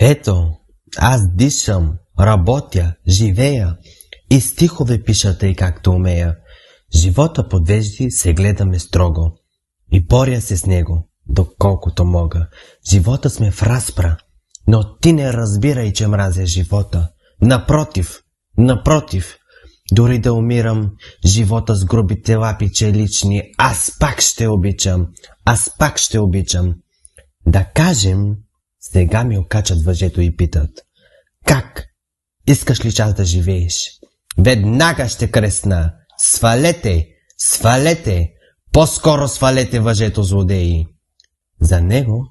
Ето, аз дишам, работя, живея и стихове пиша тъй както умея. Живота подвежди се гледаме строго и боря се с него, доколкото мога. Живота сме в разпра, но ти не разбирай, че мразя живота. Напротив, дори да умирам, живота с грубите лапи лични, аз пак ще обичам. Да кажем, сега ми окачат въжето и питат: как? Искаш ли час да живееш? Веднага ще кресна: свалете, по-скоро свалете въжето, злодеи. За него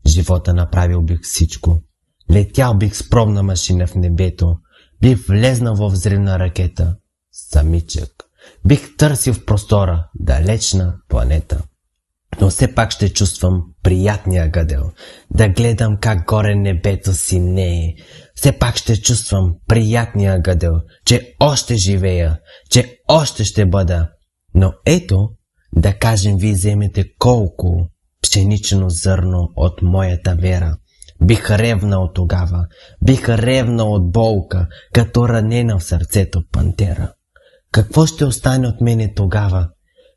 живота направил бих всичко. Летял бих с пробна машина в небето, бих влезнал в взривна ракета, самичък. Бих търсил в простора далечна планета. Но все пак ще чувствам приятния гъдел, да гледам как горе небето синее. Все пак ще чувствам приятния гъдел, че още живея, че още ще бъда. Но ето, да кажем, вие вземете колко пшенично зърно от моята вера. Бих ревнал тогава, бих ревнал от болка, като ранена в сърцето пантера. Какво ще остане от мене тогава?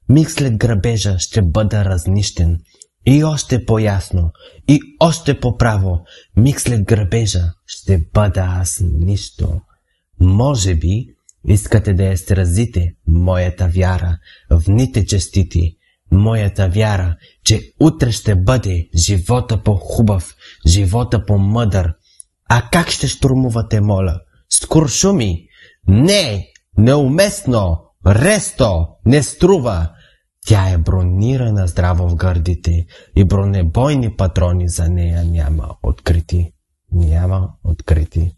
Миг след грабежа ще бъда разнищен. И още по-ясно, и още по-право, миг след грабежа ще бъда аз нищо. Може би искате да я сразите, моята вяра, в дните честити, моята вяра, че утре ще бъде живота по-хубав, живота по-мъдър. А как ще штурмувате, моля? С куршуми? Не, неуместно, ресто, не струва. Тя е бронирана здраво в гърдите и бронебойни патрони за нея няма открити.